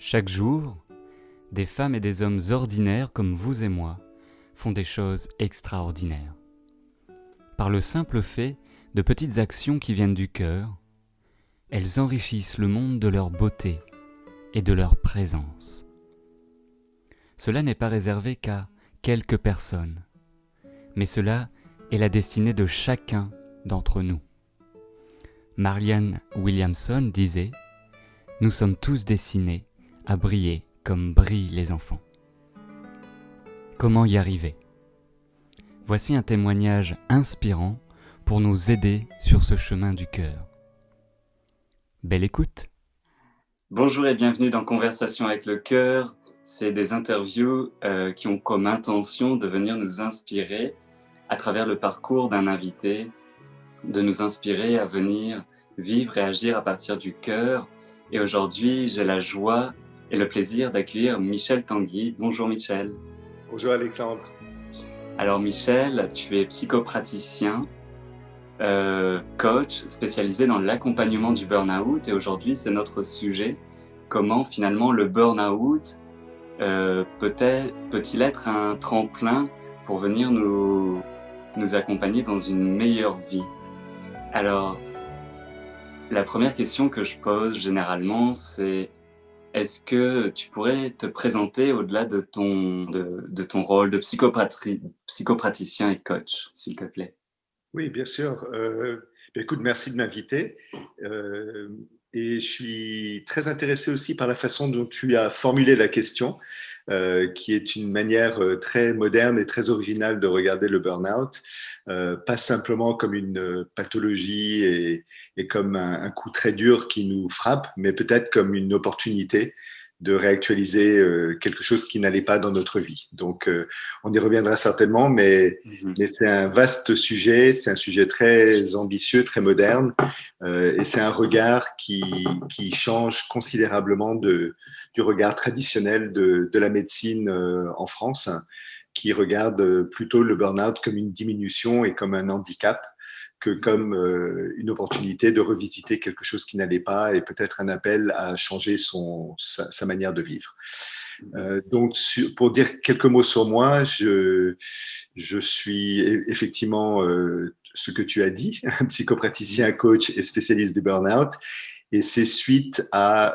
Chaque jour, des femmes et des hommes ordinaires comme vous et moi font des choses extraordinaires. Par le simple fait de petites actions qui viennent du cœur, elles enrichissent le monde de leur beauté et de leur présence. Cela n'est pas réservé qu'à quelques personnes, mais cela est la destinée de chacun d'entre nous. Marianne Williamson disait « Nous sommes tous destinés à briller comme brillent les enfants ». Comment y arriver ? Voici un témoignage inspirant pour nous aider sur ce chemin du cœur. Belle écoute. Bonjour et bienvenue dans Conversation avec le cœur. C'est des interviews qui ont comme intention de venir nous inspirer à travers le parcours d'un invité, de nous inspirer à venir vivre et agir à partir du cœur. Et aujourd'hui, j'ai la joie et le plaisir d'accueillir Michel Tanguy. Bonjour Michel. Bonjour Alexandre. Alors Michel, tu es psychopraticien, coach spécialisé dans l'accompagnement du burn-out et aujourd'hui c'est notre sujet, comment finalement le burn-out peut-il être un tremplin pour venir nous accompagner dans une meilleure vie. Alors, la première question que je pose généralement c'est est-ce que tu pourrais te présenter au-delà de ton rôle de psychopraticien et coach, s'il te plaît? Oui, bien sûr. Écoute, merci de m'inviter. Et je suis très intéressé aussi par la façon dont tu as formulé la question, qui est une manière très moderne et très originale de regarder le burn-out, pas simplement comme une pathologie et comme un coup très dur qui nous frappe, mais peut-être comme une opportunité de réactualiser quelque chose qui n'allait pas dans notre vie. Donc, on y reviendra certainement, mais c'est un vaste sujet, c'est un sujet très ambitieux, très moderne, et c'est un regard qui change considérablement du regard traditionnel de la médecine en France, qui regarde plutôt le burn-out comme une diminution et comme un handicap, que comme une opportunité de revisiter quelque chose qui n'allait pas et peut-être un appel à changer sa manière de vivre. Donc, pour dire quelques mots sur moi, je suis effectivement ce que tu as dit, un psychopraticien, coach et spécialiste du burn-out. Et c'est suite à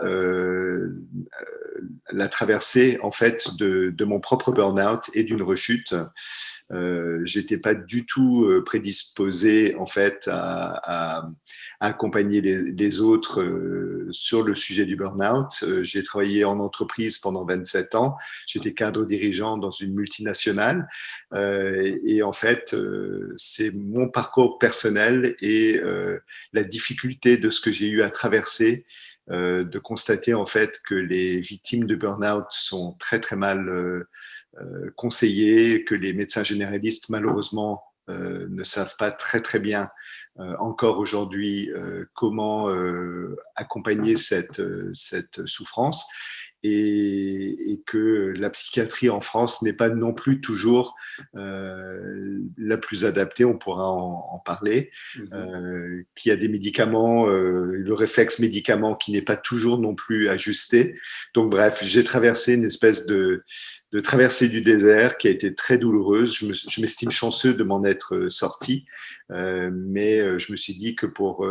la traversée en fait de mon propre burn-out et d'une rechute. J'étais pas du tout prédisposé en fait à accompagner les autres sur le sujet du burn-out. J'ai travaillé en entreprise pendant 27 ans. J'étais cadre dirigeant dans une multinationale et en fait c'est mon parcours personnel et la difficulté de ce que j'ai eu à traverser, de constater en fait que les victimes de burn-out sont très très mal conseillées, que les médecins généralistes malheureusement ne savent pas très très bien encore aujourd'hui comment accompagner cette souffrance. Et que la psychiatrie en France n'est pas non plus toujours la plus adaptée, on pourra en parler, qu'il y a des médicaments, le réflexe médicament qui n'est pas toujours non plus ajusté. Donc bref, j'ai traversé une espèce de traversée du désert qui a été très douloureuse. Je m'estime chanceux de m'en être sorti, mais je me suis dit que pour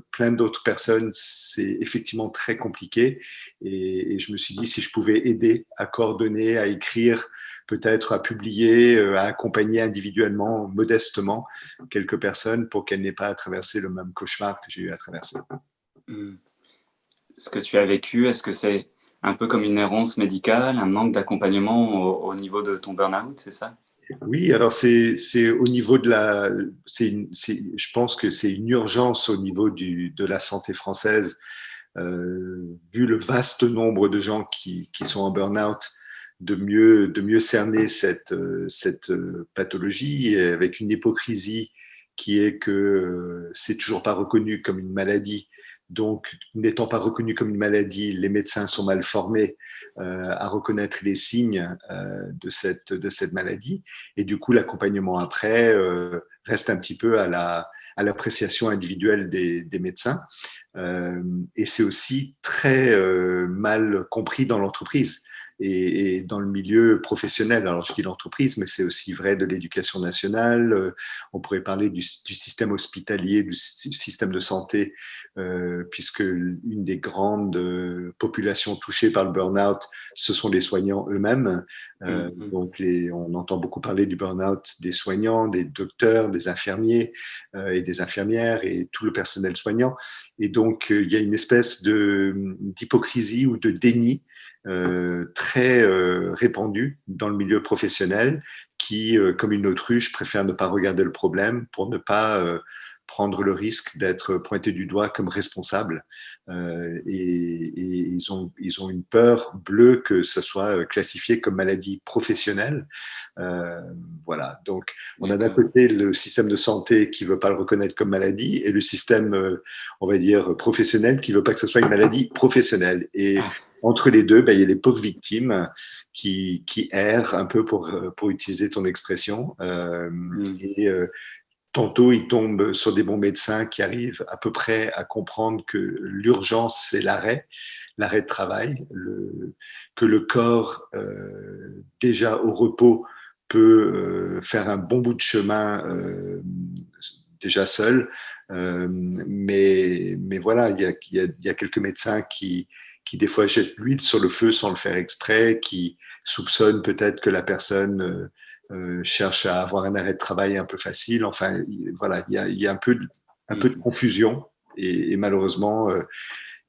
plein d'autres personnes, c'est effectivement très compliqué. Et je me suis dit si je pouvais aider à coordonner, à écrire, peut-être à publier, à accompagner individuellement, modestement, quelques personnes pour qu'elles n'aient pas à traverser le même cauchemar que j'ai eu à traverser. Ce que tu as vécu, est-ce que c'est un peu comme une errance médicale, un manque d'accompagnement au niveau de ton burn-out, c'est ça? Oui, alors c'est au niveau de je pense que c'est une urgence au niveau de la santé française, vu le vaste nombre de gens qui sont en burn-out, de mieux cerner cette pathologie, avec une hypocrisie qui est que c'est toujours pas reconnu comme une maladie. Donc, n'étant pas reconnu comme une maladie, les médecins sont mal formés à reconnaître les signes de cette maladie. Et du coup, l'accompagnement après reste un petit peu à l'appréciation individuelle des médecins. Et c'est aussi très mal compris dans l'entreprise et dans le milieu professionnel. Alors, je dis l'entreprise, mais c'est aussi vrai de l'éducation nationale. On pourrait parler du système hospitalier, du système de santé, puisque une des grandes populations touchées par le burn-out, ce sont les soignants eux-mêmes. Donc, on entend beaucoup parler du burn-out des soignants, des docteurs, des infirmiers et des infirmières et tout le personnel soignant. Et donc, il y a une espèce d'hypocrisie ou de déni très répandue dans le milieu professionnel qui, comme une autruche, préfère ne pas regarder le problème pour ne pas prendre le risque d'être pointé du doigt comme responsable. Et ils ont une peur bleue que ce soit classifié comme maladie professionnelle. Euh, voilà. Donc, on a d'un côté le système de santé qui veut pas le reconnaître comme maladie et le système, on va dire, professionnel qui veut pas que ce soit une maladie professionnelle. Et entre les deux, ben, il y a les pauvres victimes qui errent un peu pour utiliser ton expression. Et tantôt, ils tombent sur des bons médecins qui arrivent à peu près à comprendre que l'urgence, c'est l'arrêt de travail, que le corps, déjà au repos, peut faire un bon bout de chemin déjà seul. Mais voilà, il y a quelques médecins qui des fois jettent l'huile sur le feu sans le faire exprès, qui soupçonnent peut-être que la personne cherche à avoir un arrêt de travail un peu facile. Enfin, voilà, il y a un peu de confusion et malheureusement,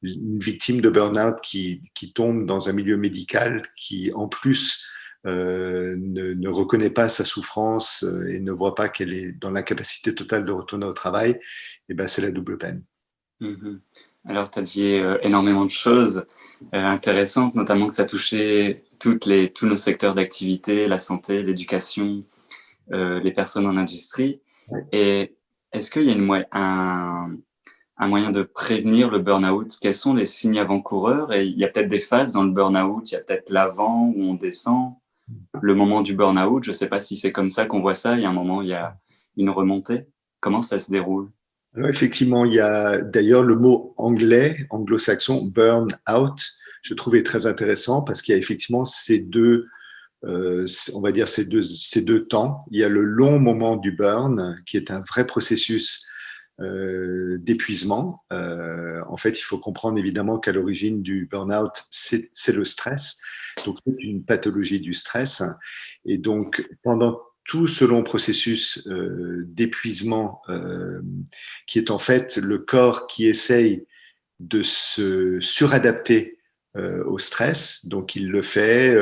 une victime de burn-out qui tombe dans un milieu médical qui, en plus, ne reconnaît pas sa souffrance et ne voit pas qu'elle est dans l'incapacité totale de retourner au travail, et ben, c'est la double peine. Alors, tu as dit énormément de choses intéressantes, notamment que ça touchait tous nos secteurs d'activité, la santé, l'éducation, les personnes en industrie. Ouais. Et est-ce qu'il y a un moyen de prévenir le burn-out? Quels sont les signes avant-coureurs? Et il y a peut-être des phases dans le burn-out, il y a peut-être l'avant où on descend, le moment du burn-out. Je ne sais pas si c'est comme ça qu'on voit ça. Il y a un moment, il y a une remontée. Comment ça se déroule? Alors effectivement, il y a d'ailleurs le mot anglais, anglo-saxon, burn out, je trouvais très intéressant parce qu'il y a effectivement ces deux, on va dire ces deux temps. Il y a le long moment du burn, qui est un vrai processus d'épuisement. En fait, il faut comprendre évidemment qu'à l'origine du burn-out, c'est le stress. Donc, c'est une pathologie du stress. Et donc, pendant tout ce long processus d'épuisement, qui est en fait le corps qui essaye de se suradapter au stress. Donc, il le fait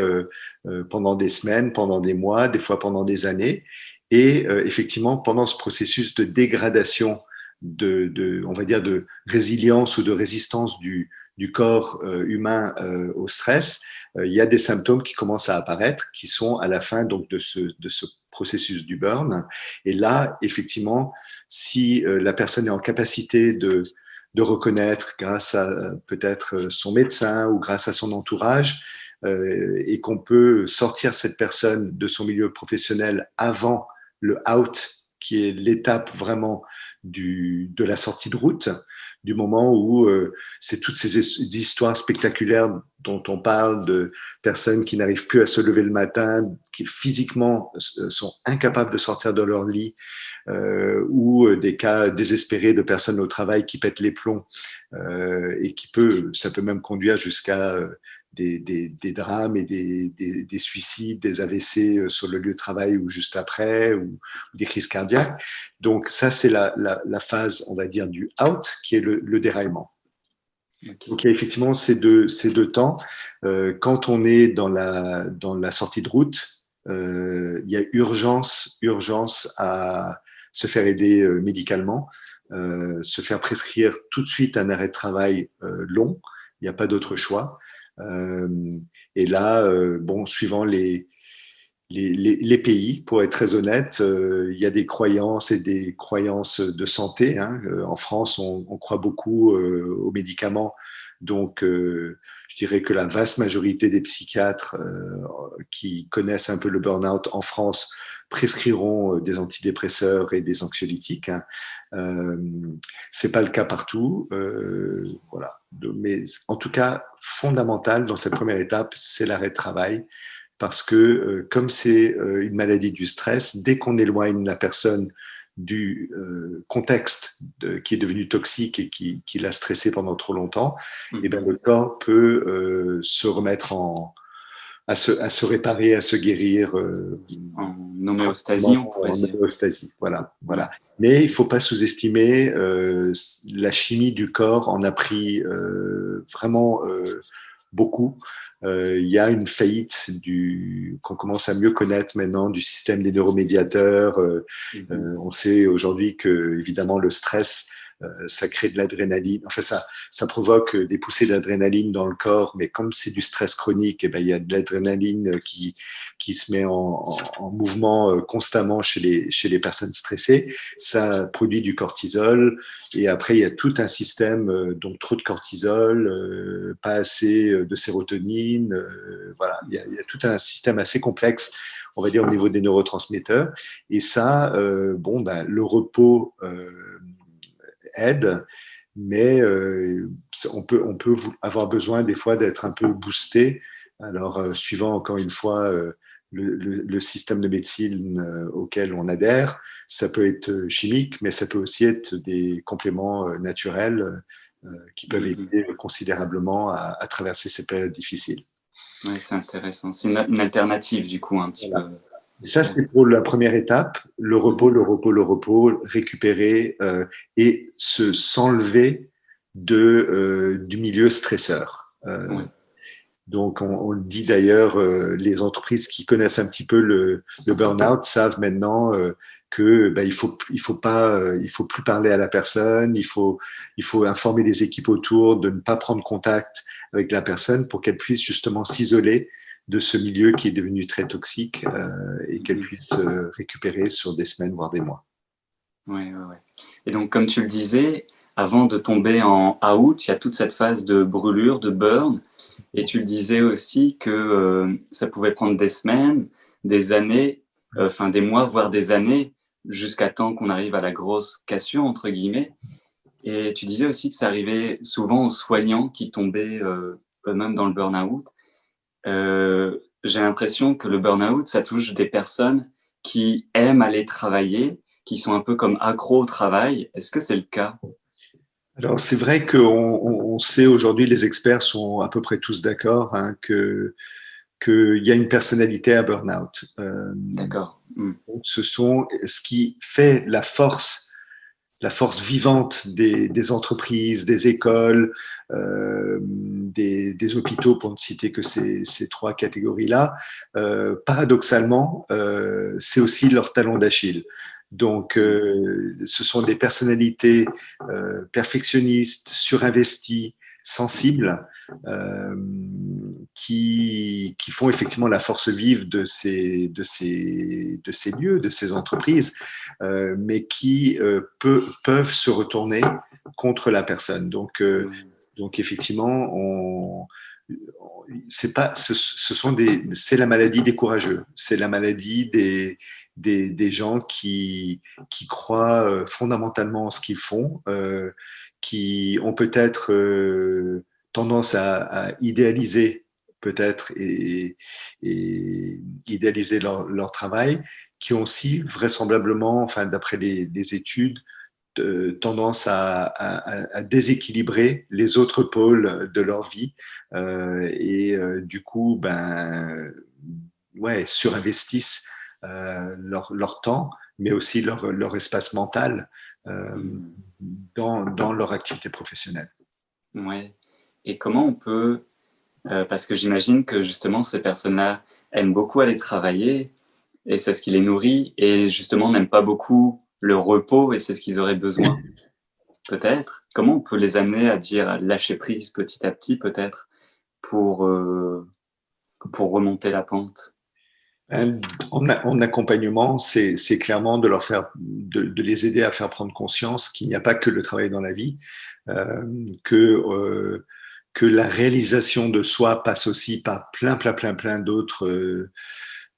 pendant des semaines, pendant des mois, des fois pendant des années. Et effectivement, pendant ce processus de dégradation, on va dire, de résilience ou de résistance du corps humain au stress, il y a des symptômes qui commencent à apparaître, qui sont à la fin donc de ce processus du burn. Et là, effectivement, si la personne est en capacité de reconnaître grâce à peut-être son médecin ou grâce à son entourage, et qu'on peut sortir cette personne de son milieu professionnel avant le out, qui est l'étape vraiment de la sortie de route, du moment où c'est toutes ces histoires spectaculaires dont on parle, de personnes qui n'arrivent plus à se lever le matin, qui physiquement sont incapables de sortir de leur lit, ou des cas désespérés de personnes au travail qui pètent les plombs, et ça peut même conduire jusqu'à des drames et des suicides, des AVC sur le lieu de travail ou juste après, ou des crises cardiaques. Donc ça, c'est la phase, on va dire, du out, qui est le déraillement. Okay. Donc il y a effectivement ces deux temps. Quand on est dans la sortie de route, il y a urgence à se faire aider médicalement, se faire prescrire tout de suite un arrêt de travail long. Il n'y a pas d'autre choix. Et là, bon, suivant les pays, pour être très honnête, il y a des croyances et des croyances de santé. Hein. En France, on croit beaucoup aux médicaments. Donc, je dirais que la vaste majorité des psychiatres qui connaissent un peu le burn-out en France prescriront des antidépresseurs et des anxiolytiques. Hein. C'est pas le cas partout. Voilà. Mais en tout cas, fondamental dans cette première étape, c'est l'arrêt de travail. Parce que comme c'est une maladie du stress, dès qu'on éloigne la personne du contexte qui est devenu toxique et qui l'a stressé pendant trop longtemps, et ben, le corps peut se remettre à se réparer, à se guérir. En homéostasie, on pourrait en dire. homéostasie, voilà. Mais il ne faut pas sous-estimer la chimie du corps en a pris vraiment beaucoup. Il y a une faillite qu'on commence à mieux connaître maintenant du système des neuromédiateurs. On sait aujourd'hui que, évidemment, le stress, ça crée de l'adrénaline. Enfin, ça provoque des poussées d'adrénaline dans le corps, mais comme c'est du stress chronique, eh ben, il y a de l'adrénaline qui se met en mouvement constamment chez les personnes stressées. Ça produit du cortisol, et après, il y a tout un système, donc trop de cortisol, pas assez de sérotonine. Voilà, il y a tout un système assez complexe, on va dire, au niveau des neurotransmetteurs. Et ça, le repos aide, mais on peut avoir besoin des fois d'être un peu boosté. Alors, suivant encore une fois le système de médecine auquel on adhère, ça peut être chimique, mais ça peut aussi être des compléments naturels qui peuvent aider considérablement à traverser ces périodes difficiles. Oui, c'est intéressant. C'est une alternative, du coup, un petit peu. Ça, c'est pour la première étape, le repos, récupérer et s'enlever du milieu stresseur. Oui. Donc, on le dit d'ailleurs, les entreprises qui connaissent un petit peu le burn-out savent maintenant que il faut plus parler à la personne, il faut informer les équipes autour de ne pas prendre contact avec la personne pour qu'elle puisse justement s'isoler de ce milieu qui est devenu très toxique et qu'elle puisse récupérer sur des semaines, voire des mois. Ouais. Et donc, comme tu le disais, avant de tomber en out, il y a toute cette phase de brûlure, de burn. Et tu le disais aussi que ça pouvait prendre des semaines, des années, des mois, voire des années, jusqu'à temps qu'on arrive à la grosse cassure, entre guillemets. Et tu disais aussi que ça arrivait souvent aux soignants qui tombaient eux-mêmes dans le burn-out. J'ai l'impression que le burn-out, ça touche des personnes qui aiment aller travailler, qui sont un peu comme accros au travail. Est-ce que c'est le cas? Alors, c'est vrai qu'on sait aujourd'hui, les experts sont à peu près tous d'accord, hein, qu'il y a une personnalité à burn-out. D'accord. Ce sont ce qui fait la force vivante des entreprises, des écoles, des hôpitaux, pour ne citer que ces trois catégories-là. Paradoxalement, c'est aussi leur talon d'Achille. Donc, ce sont des personnalités perfectionnistes, surinvesties, sensibles, qui font effectivement la force vive de ces lieux, de ces entreprises, mais qui peuvent se retourner contre la personne. Donc effectivement, c'est la maladie des courageux, c'est la maladie des gens qui croient fondamentalement en ce qu'ils font, qui ont peut-être tendance à idéaliser peut-être et idéaliser leur travail, qui ont aussi vraisemblablement, enfin d'après les études, tendance à déséquilibrer les autres pôles de leur vie du coup, surinvestissent leur temps, mais aussi leur espace mental dans leur activité professionnelle. Ouais. Et comment on peut, parce que j'imagine que justement ces personnes-là aiment beaucoup aller travailler et c'est ce qui les nourrit et justement n'aiment pas beaucoup le repos et c'est ce qu'ils auraient besoin. Peut-être. Comment on peut les amener à lâcher prise petit à petit, peut-être, pour remonter la pente? En accompagnement, c'est clairement de les aider à faire prendre conscience qu'il n'y a pas que le travail dans la vie, que la réalisation de soi passe aussi par plein d'autres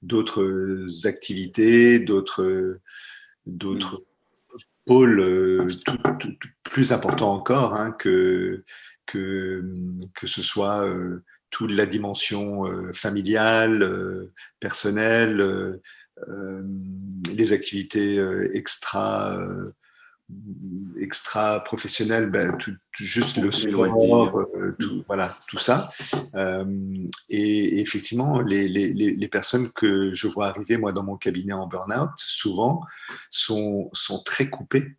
d'autres activités, d'autres pôles plus importants encore, hein, que ce soit toute la dimension familiale, personnelle, les activités extra professionnel, ben, juste le Les sport, loisirs. voilà, tout ça. Euh, et effectivement, les personnes que je vois arriver, moi, dans mon cabinet en burn-out, souvent, sont très coupées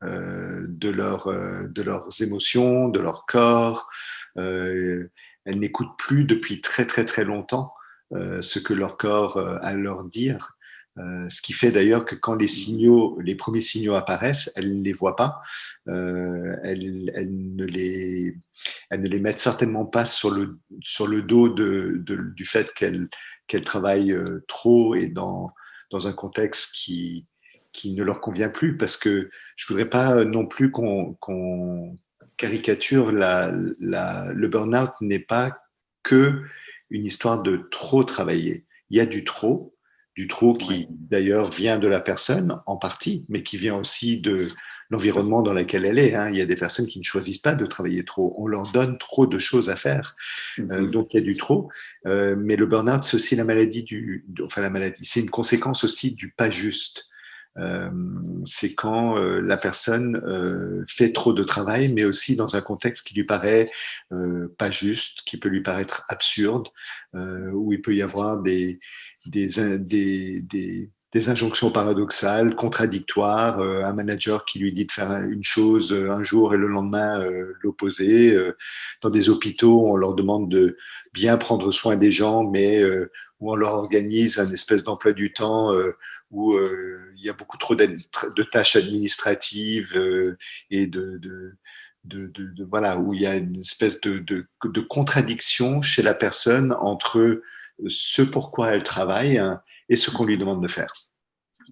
de leurs émotions, de leur corps. Elles n'écoutent plus depuis très, très, très longtemps ce que leur corps a à leur dire. Ce qui fait d'ailleurs que quand les premiers signaux apparaissent, elles ne les voient pas. Elles ne les mettent certainement pas sur le dos du fait qu'elles travaillent trop et dans un contexte qui ne leur convient plus, parce que je voudrais pas non plus qu'on caricature le burn-out n'est pas que une histoire de trop travailler. Il y a du trop Ouais. qui d'ailleurs vient de la personne en partie, mais qui vient aussi de l'environnement dans lequel elle est. Hein. Il y a des personnes qui ne choisissent pas de travailler trop. On leur donne trop de choses à faire. Donc il y a du trop. Mais le burn-out, c'est aussi la maladie enfin la maladie, c'est une conséquence aussi du pas juste. Euh, c'est quand la personne fait trop de travail, mais aussi dans un contexte qui lui paraît pas juste, qui peut lui paraître absurde, où il peut y avoir des injonctions paradoxales, contradictoires, un manager qui lui dit de faire une chose un jour et le lendemain l'opposé. Dans des hôpitaux, on leur demande de bien prendre soin des gens, mais où on leur organise un espèce d'emploi du temps où il y a beaucoup trop de tâches administratives et voilà, où il y a une espèce de contradiction chez la personne entre ce pourquoi elle travaille, hein, et ce qu'on lui demande de faire.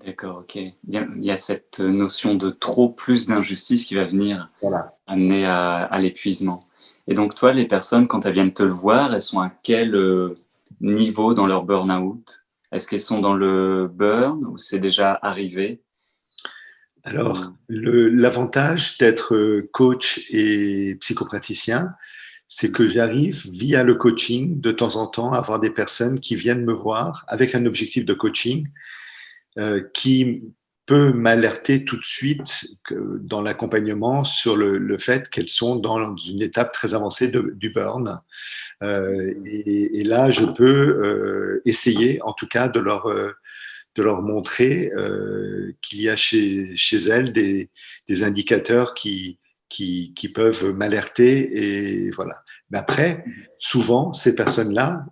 D'accord, ok. Il y a cette notion de trop plus d'injustice qui va venir Voilà. amener à l'épuisement. Et donc, toi, les personnes, quand elles viennent te le voir, elles sont à quel niveau dans leur burn-out? Est-ce qu'elles sont dans le burn ou c'est arrivé? Alors, Ou- l'avantage d'être coach et psychopraticien, c'est que j'arrive via le coaching de temps en temps à avoir des personnes qui viennent me voir avec un objectif de coaching qui peut m'alerter tout de suite dans l'accompagnement sur le fait qu'elles sont dans une étape très avancée du burn. Et là, je peux essayer, en tout cas, de leur montrer qu'il y a chez elles des indicateurs qui peuvent m'alerter. Et voilà. Mais après, souvent, ces personnes-là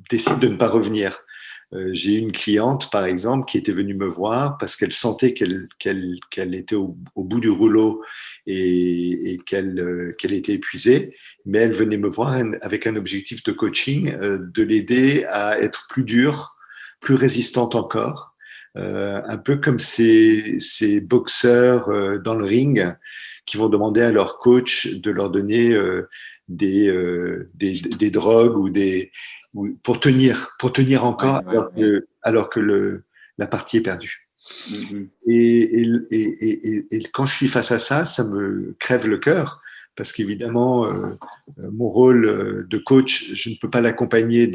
décident de ne pas revenir. J'ai une cliente, par exemple, qui était venue me voir parce qu'elle sentait qu'elle était au bout du rouleau et qu'elle était épuisée, mais elle venait me voir avec un objectif de coaching, de l'aider à être plus dure, plus résistante encore, un peu comme ces boxeurs dans le ring qui vont demander à leur coach de leur donner des drogues pour tenir Ouais, encore ouais, ouais. alors que la partie est perdue. Mhm. Et quand je suis face à ça, ça me crève le cœur parce qu'évidemment, mon rôle de coach, je ne peux pas l'accompagner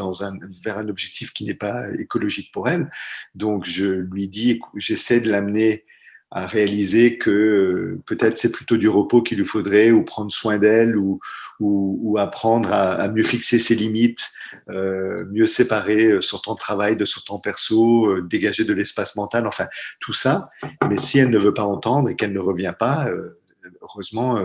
vers un objectif qui n'est pas écologique pour elle. Donc, je lui dis, j'essaie de l'amener à réaliser que peut-être c'est plutôt du repos qu'il lui faudrait, ou prendre soin d'elle, ou apprendre à mieux fixer ses limites, mieux séparer son temps de travail de son temps perso, dégager de l'espace mental, enfin tout ça. Mais si elle ne veut pas entendre et qu'elle ne revient pas, heureusement,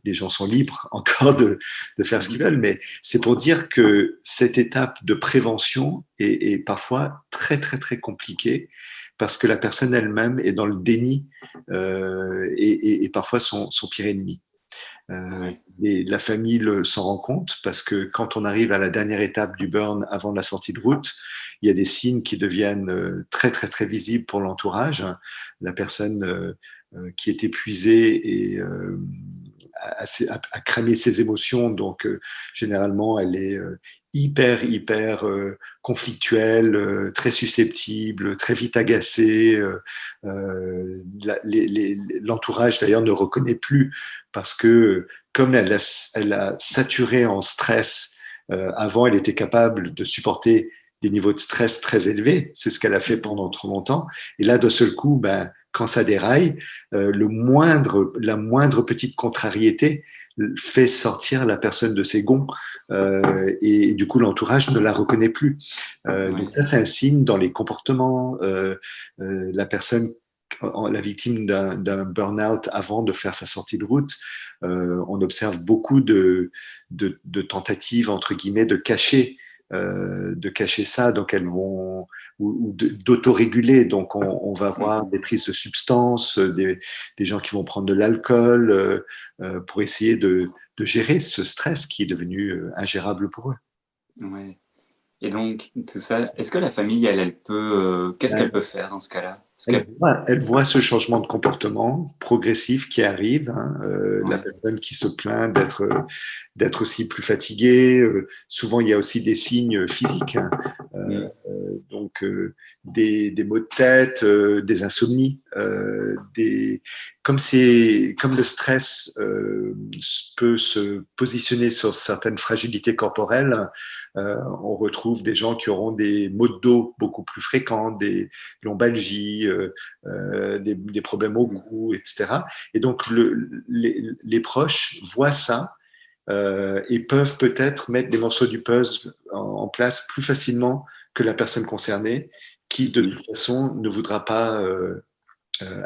les gens sont libres encore de faire ce qu'ils veulent. Mais c'est pour dire que cette étape de prévention est parfois très, très, très compliquée parce que la personne elle-même est dans le déni et parfois son pire ennemi. Ouais. Et la famille s'en rend compte parce que quand on arrive à la dernière étape du burn avant la sortie de route, il y a des signes qui deviennent très très très visibles pour l'entourage. La personne qui est épuisée et a cramé ses émotions, donc généralement elle est hyper conflictuel, très susceptible, très vite agacé. L'entourage d'ailleurs ne reconnaît plus parce que comme elle a saturé en stress, avant elle était capable de supporter des niveaux de stress très élevés. C'est ce qu'elle a fait pendant trop longtemps. Et là, d'un seul coup, ben, quand ça déraille, la moindre petite contrariété fait sortir la personne de ses gonds et du coup l'entourage ne la reconnaît plus. Donc ça, c'est un signe dans les comportements. La personne, la victime d'un burn-out avant de faire sa sortie de route, on observe beaucoup de tentatives entre guillemets de cacher ça, donc elles vont ou d'autoréguler. Donc on va voir des prises de substances, des gens qui vont prendre de l'alcool pour essayer de gérer ce stress qui est devenu ingérable pour eux. Ouais. Et donc, tout ça, est-ce que la famille, elle peut, qu'est-ce qu'elle peut faire dans ce cas-là? Elle voit ce changement de comportement progressif qui arrive, hein, la Ouais. personne qui se plaint d'être aussi plus fatiguée. Souvent, il y a aussi des signes physiques, hein, Mm. donc des maux de tête, des insomnies, comme le stress peut se positionner sur certaines fragilités corporelles. On retrouve des gens qui auront des maux de dos beaucoup plus fréquents, des lombalgies, des problèmes au cou, etc. Et donc les proches voient ça et peuvent peut-être mettre des morceaux du puzzle en place plus facilement que la personne concernée, qui de toute façon ne voudra pas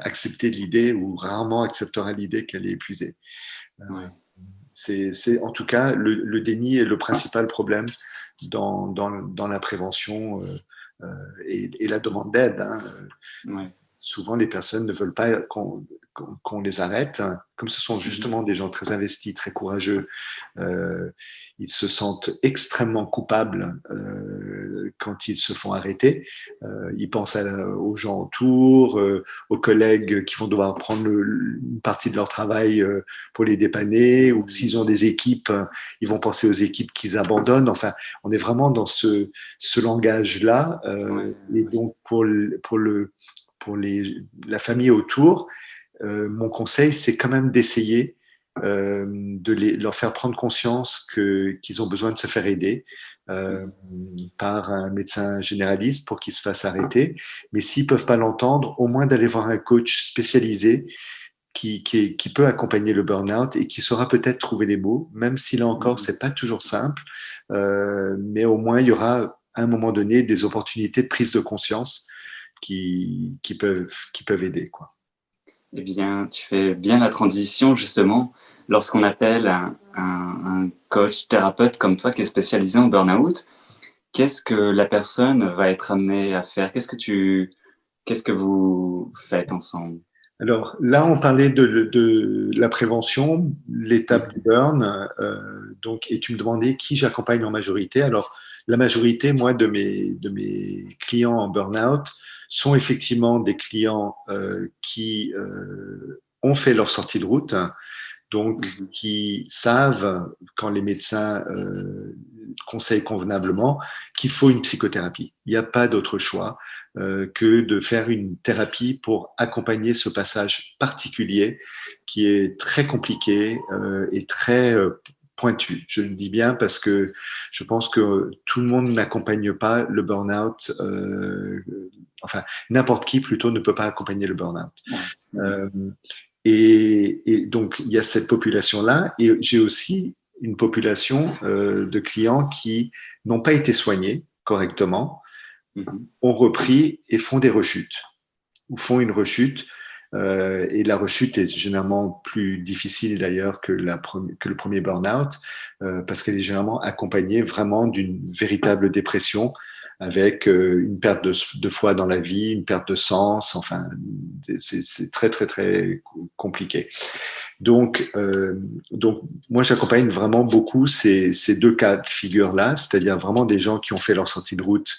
accepter l'idée ou rarement acceptera l'idée qu'elle est épuisée. Ouais. C'est en tout cas le déni est le principal problème dans la prévention et la demande d'aide. Hein. Ouais. Souvent, les personnes ne veulent pas qu'on les arrête. Comme ce sont justement des gens très investis, très courageux, ils se sentent extrêmement coupables quand ils se font arrêter. Ils pensent aux gens autour, aux collègues qui vont devoir prendre une partie de leur travail pour les dépanner, ou s'ils ont des équipes, ils vont penser aux équipes qu'ils abandonnent. Enfin, on est vraiment dans ce langage-là. Et donc, pour la famille autour, mon conseil, c'est quand même d'essayer leur faire prendre conscience qu'ils ont besoin de se faire aider par un médecin généraliste pour qu'ils se fassent arrêter. Mais s'ils ne peuvent pas l'entendre, au moins d'aller voir un coach spécialisé qui peut accompagner le burn-out et qui saura peut-être trouver les mots, même si là encore, c'est pas toujours simple, mais au moins il y aura à un moment donné des opportunités de prise de conscience qui peuvent aider, quoi. Eh bien, tu fais bien la transition, justement, lorsqu'on appelle un coach thérapeute comme toi qui est spécialisé en burn-out. Qu'est-ce que la personne va être amenée à faire? Qu'est-ce que vous faites ensemble? Alors là, on parlait de la prévention, l'étape du burn. Donc, et tu me demandais qui j'accompagne en majorité. Alors, la majorité, moi, de mes clients en burn-out sont effectivement des clients qui ont fait leur sortie de route, donc qui savent, quand les médecins conseillent convenablement, qu'il faut une psychothérapie. Il n'y a pas d'autre choix que de faire une thérapie pour accompagner ce passage particulier qui est très compliqué et très pointu. Je le dis bien parce que je pense que tout le monde n'accompagne pas le burn-out. Enfin, n'importe qui plutôt ne peut pas accompagner le burn-out. Et donc, il y a cette population-là. Et j'ai aussi une population de clients qui n'ont pas été soignés correctement, ont repris et font des rechutes, ou font une rechute. Et la rechute est généralement plus difficile d'ailleurs que le premier burn-out, parce qu'elle est généralement accompagnée vraiment d'une véritable dépression avec une perte de foi dans la vie, une perte de sens, enfin, c'est très, très, très compliqué. Donc moi, j'accompagne vraiment beaucoup ces deux cas de figure-là, c'est-à-dire vraiment des gens qui ont fait leur sortie de route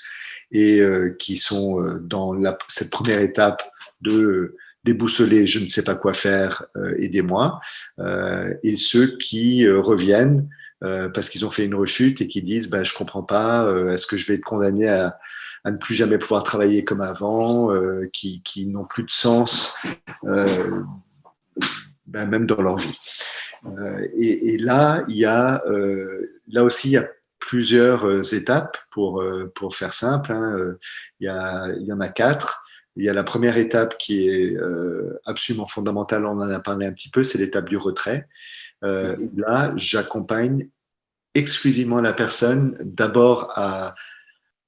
et qui sont dans cette première étape de déboussoler, je ne sais pas quoi faire, aidez-moi, et ceux qui reviennent parce qu'ils ont fait une rechute et qui disent ben, je comprends pas, est-ce que je vais être condamné à ne plus jamais pouvoir travailler comme avant, qui n'ont plus de sens, ben, même dans leur vie. Et là, là aussi, il y a plusieurs étapes pour faire simple. Hein. Il y en a 4. Il y a la première étape qui est absolument fondamentale, on en a parlé un petit peu, c'est l'étape du retrait. Là, j'accompagne exclusivement la personne d'abord à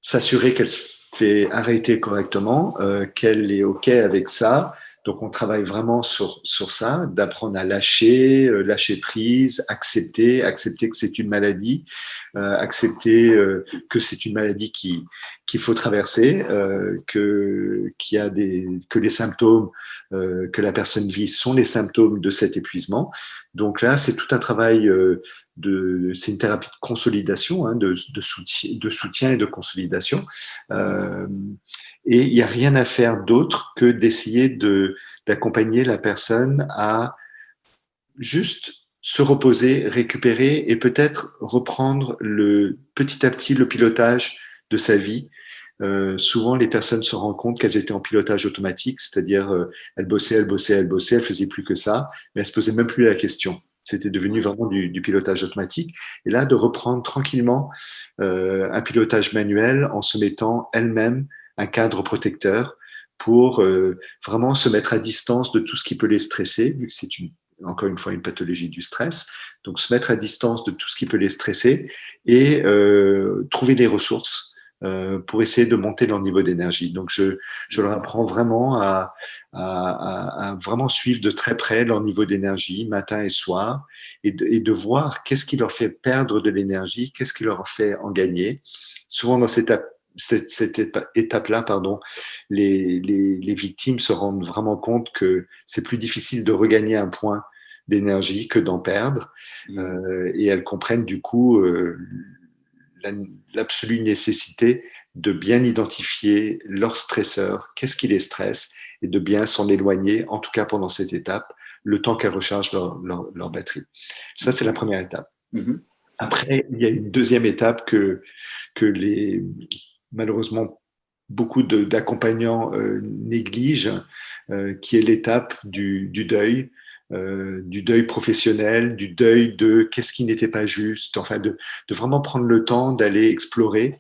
s'assurer qu'elle se fait arrêter correctement, qu'elle est OK avec ça. Donc, on travaille vraiment sur ça, d'apprendre à lâcher, lâcher prise, accepter que c'est une maladie, accepter que c'est une maladie qu'il faut traverser, que les symptômes que la personne vit sont les symptômes de cet épuisement. Donc là, c'est tout un travail c'est une thérapie de consolidation, hein, de soutien et de consolidation. Et il n'y a rien à faire d'autre que d'essayer d'accompagner la personne à juste se reposer, récupérer et peut-être reprendre petit à petit le pilotage de sa vie. Souvent, les personnes se rendent compte qu'elles étaient en pilotage automatique, c'est-à-dire elles bossaient, elles faisaient plus que ça, mais elles se posaient même plus la question. C'était devenu vraiment du pilotage automatique. Et là, de reprendre tranquillement un pilotage manuel en se mettant elle-même un cadre protecteur pour vraiment se mettre à distance de tout ce qui peut les stresser, vu que c'est encore une fois une pathologie du stress. Donc, se mettre à distance de tout ce qui peut les stresser et trouver les ressources pour essayer de monter leur niveau d'énergie. Donc, je leur apprends vraiment à vraiment suivre de très près leur niveau d'énergie, matin et soir, et de voir qu'est-ce qui leur fait perdre de l'énergie, qu'est-ce qui leur fait en gagner. Souvent, dans cette étape-là, pardon, les victimes se rendent vraiment compte que c'est plus difficile de regagner un point d'énergie que d'en perdre. Et elles comprennent du coup l'absolue nécessité de bien identifier leur stresseur, qu'est-ce qui les stresse, et de bien s'en éloigner, en tout cas pendant cette étape, le temps qu'elles rechargent leur batterie. Ça, c'est la première étape. Après, il y a une deuxième étape que malheureusement, beaucoup d'accompagnants négligent, qui est l'étape du deuil professionnel, du deuil de qu'est-ce qui n'était pas juste, enfin de vraiment prendre le temps d'aller explorer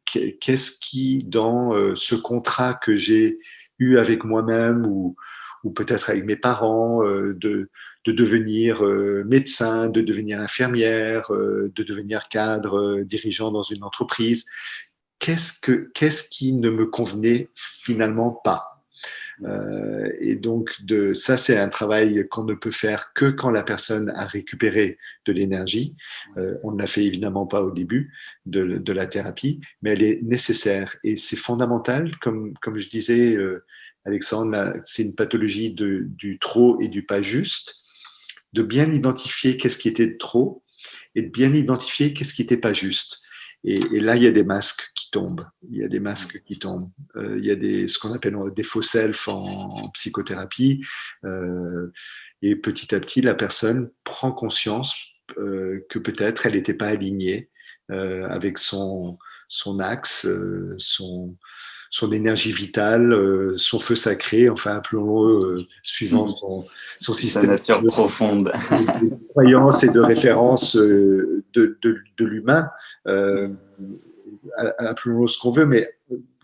qu'est-ce qui, dans ce contrat que j'ai eu avec moi-même ou peut-être avec mes parents, de devenir médecin, de devenir infirmière, de devenir cadre, dirigeant dans une entreprise. Qu'est-ce qui ne me convenait finalement pas? Et donc, ça, c'est un travail qu'on ne peut faire que quand la personne a récupéré de l'énergie. On ne l'a fait évidemment pas au début de la thérapie, mais elle est nécessaire. Et c'est fondamental, comme je disais, Alexandre, c'est une pathologie du trop et du pas juste, de bien identifier qu'est-ce qui était de trop et de bien identifier qu'est-ce qui n'était pas juste. Et là, il y a des masques qui tombent. Il y a des masques qui tombent. Il y a ce qu'on appelle des faux self en psychothérapie. Et petit à petit, la personne prend conscience que peut-être elle n'était pas alignée avec son axe, son énergie vitale, son feu sacré, enfin appelons-le suivant son système sa nature profonde de croyances et de références de l'humain. Appelons-le ce qu'on veut, mais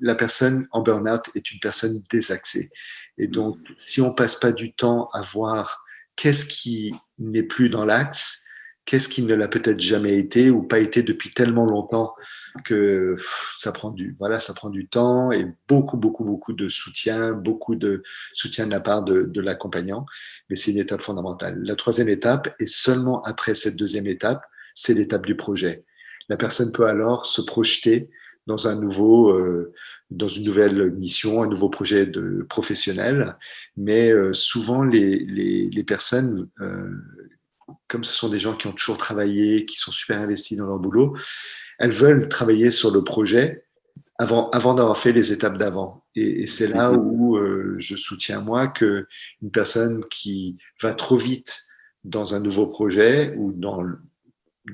la personne en burn-out est une personne désaxée. Et donc, si on passe pas du temps à voir qu'est-ce qui n'est plus dans l'axe, qu'est-ce qui ne l'a peut-être jamais été ou pas été depuis tellement longtemps que ça prend du temps et beaucoup de soutien, beaucoup de soutien de la part de l'accompagnant. Mais c'est une étape fondamentale. La troisième étape, et seulement après cette deuxième étape, c'est l'étape du projet. La personne peut alors se projeter dans dans une nouvelle mission, un nouveau projet professionnel. Mais souvent, les personnes, comme ce sont des gens qui ont toujours travaillé, qui sont super investis dans leur boulot, elles veulent travailler sur le projet avant d'avoir fait les étapes d'avant. Et c'est là où je soutiens, moi, qu'une personne qui va trop vite dans un nouveau projet ou dans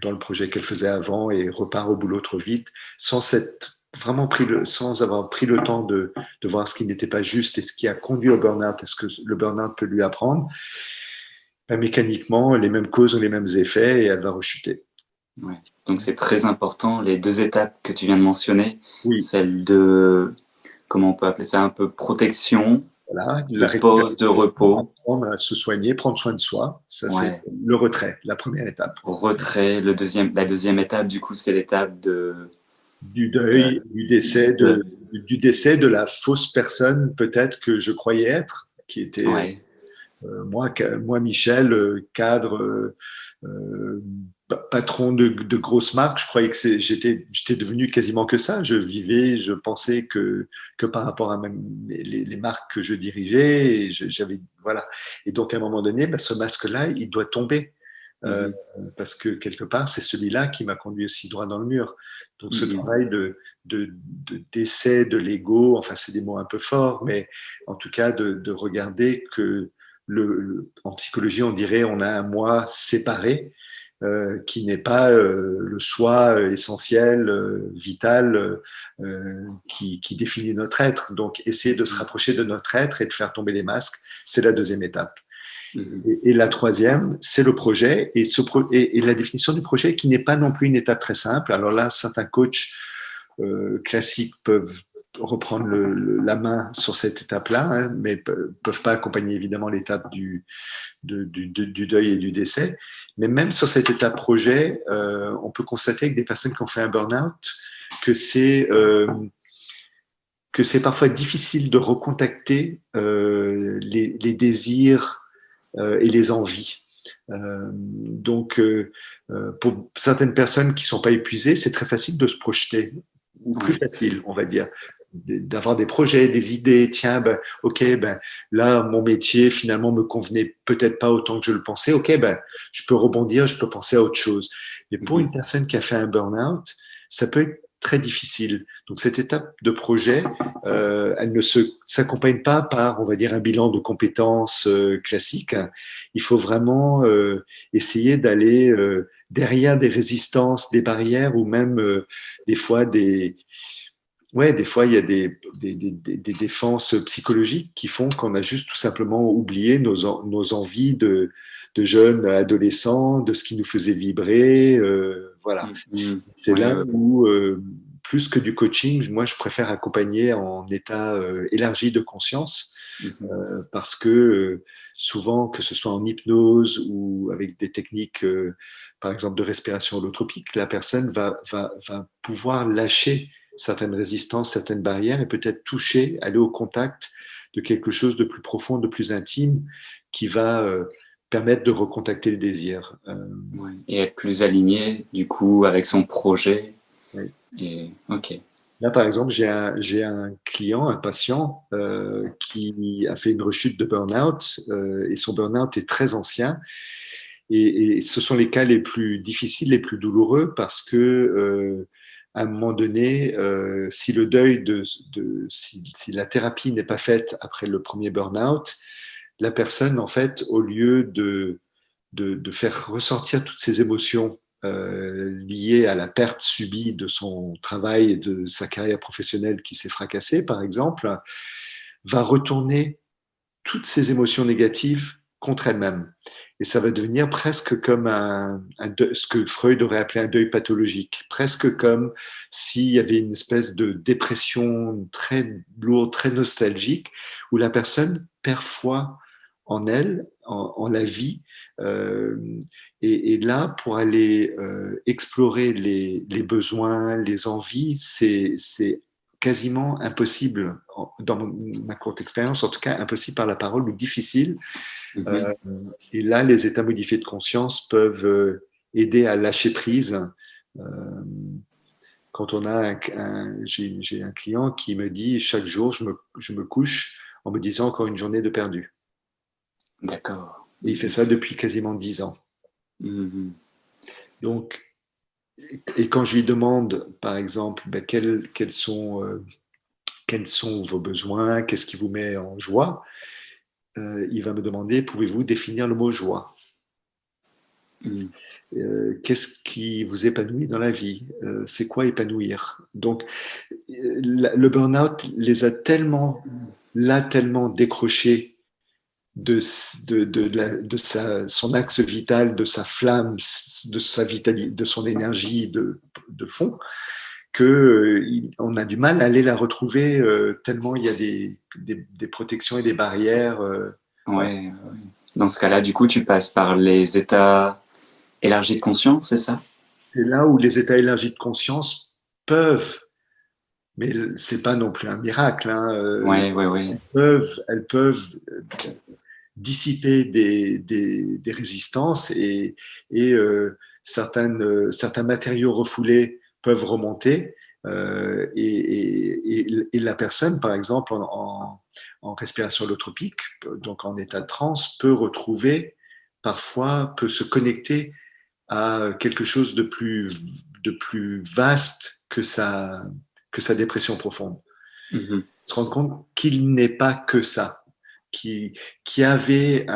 dans le projet qu'elle faisait avant et repart au boulot trop vite, sans avoir pris le temps de voir ce qui n'était pas juste et ce qui a conduit au burn-out, est-ce que le burn-out peut lui apprendre, ben, mécaniquement, les mêmes causes ont les mêmes effets et elle va rechuter. Ouais. Donc c'est très important, les deux étapes que tu viens de mentionner, Oui, celle de, comment on peut appeler ça, un peu protection, voilà, de la pause, de récupération, repos, apprendre à se soigner, prendre soin de soi, ça c'est ouais, le retrait, la première étape. retrait, la deuxième étape, du coup, c'est l'étape Du euh, deuil, de, du décès de la fausse personne peut-être que je croyais être, qui était ouais, moi Michel, cadre, euh, patron de grosses marques, je croyais que j'étais devenu quasiment que ça. Je vivais, je pensais que par rapport à même les marques que je dirigeais, et j'avais, voilà. Et donc, à un moment donné, bah, ce masque-là, il doit tomber. Euh, mhm, parce que quelque part, c'est celui-là qui m'a conduit aussi droit dans le mur. Donc, ce mhm, travail de décès de l'ego, enfin, c'est des mots un peu forts, mais en tout cas, de regarder que en psychologie, on dirait on a un moi séparé qui n'est pas le soi essentiel, vital, qui définit notre être. Donc, essayer de se rapprocher de notre être et de faire tomber les masques, c'est la deuxième étape. mhm, Et la troisième, c'est le projet et la définition du projet qui n'est pas non plus une étape très simple. Alors là, certains coachs classiques peuvent reprendre la main sur cette étape-là, hein, mais peuvent pas accompagner évidemment l'étape du deuil et du décès. Mais même sur cette étape projet, on peut constater avec des personnes qui ont fait un burn-out que c'est parfois difficile de recontacter les désirs et les envies. Pour certaines personnes qui ne sont pas épuisées, c'est très facile de se projeter, ou plus ouais, facile, on va dire, d'avoir des projets, des idées. Tiens, ben, ok, ben, là, mon métier finalement me convenait peut-être pas autant que je le pensais. Ok, ben, je peux rebondir, je peux penser à autre chose. Mais pour une mhm, personne qui a fait un burn-out, ça peut être très difficile. Donc cette étape de projet, elle ne s'accompagne pas par, on va dire, un bilan de compétences classique. Il faut vraiment essayer d'aller derrière des résistances, des barrières ou même des fois des fois il y a des défenses psychologiques qui font qu'on a juste tout simplement oublié nos envies de jeunes adolescents, de ce qui nous faisait vibrer. Voilà. mhm, C'est ouais, là ouais, où, plus que du coaching, moi, je préfère accompagner en état élargi de conscience mhm, parce que souvent, que ce soit en hypnose ou avec des techniques, par exemple, de respiration holotropique, la personne va pouvoir lâcher certaines résistances, certaines barrières et peut-être toucher, aller au contact de quelque chose de plus profond, de plus intime qui va permettre de recontacter le désir. ouais. Et être plus aligné, du coup, avec son projet. Oui. Et, ok, Là, par exemple, j'ai un client, un patient qui a fait une rechute de burn-out et son burn-out est très ancien. Et ce sont les cas les plus difficiles, les plus douloureux parce que à un moment donné, si le deuil si la thérapie n'est pas faite après le premier burn-out, la personne, en fait, au lieu de faire ressortir toutes ces émotions liées à la perte subie de son travail et de sa carrière professionnelle qui s'est fracassée, par exemple, va retourner toutes ces émotions négatives contre elle-même. Et ça va devenir presque comme ce que Freud aurait appelé un deuil pathologique, presque comme s'il y avait une espèce de dépression très lourde, très nostalgique, où la personne perd foi en elle, en la vie. Euh, et là, pour aller explorer les besoins, les envies, c'est quasiment impossible, dans ma courte expérience, en tout cas impossible par la parole ou difficile. mhm, Euh, et là, les états modifiés de conscience peuvent aider à lâcher prise. Euh, quand on a j'ai un client qui me dit chaque jour, je me couche en me disant encore une journée de perdu. d'accord. Et il fait Mhm, ça depuis quasiment 10 ans. mhm, Donc, et quand je lui demande, par exemple, ben, quels sont vos besoins, qu'est-ce qui vous met en joie, il va me demander, pouvez-vous définir le mot joie? Mhm. Qu'est-ce qui vous épanouit dans la vie? C'est quoi épanouir? Donc, le burn-out les a tellement décrochés son axe vital, de sa flamme, de sa vitalité, de son énergie de fond, que on a du mal à aller la retrouver tellement il y a des protections et des barrières. Voilà. Ouais, ouais. Dans ce cas-là, du coup, tu passes par les états élargis de conscience, c'est ça? C'est là où les états élargis de conscience peuvent, mais c'est pas non plus un miracle, hein, Ouais, ouais, ouais. elles peuvent dissiper des résistances certains matériaux refoulés peuvent remonter. Et la personne, par exemple, en respiration holotropique, donc en état de transe, peut se connecter à quelque chose de plus vaste que sa dépression profonde. Mhm. Se rendre compte qu'il n'est pas que ça, qui avait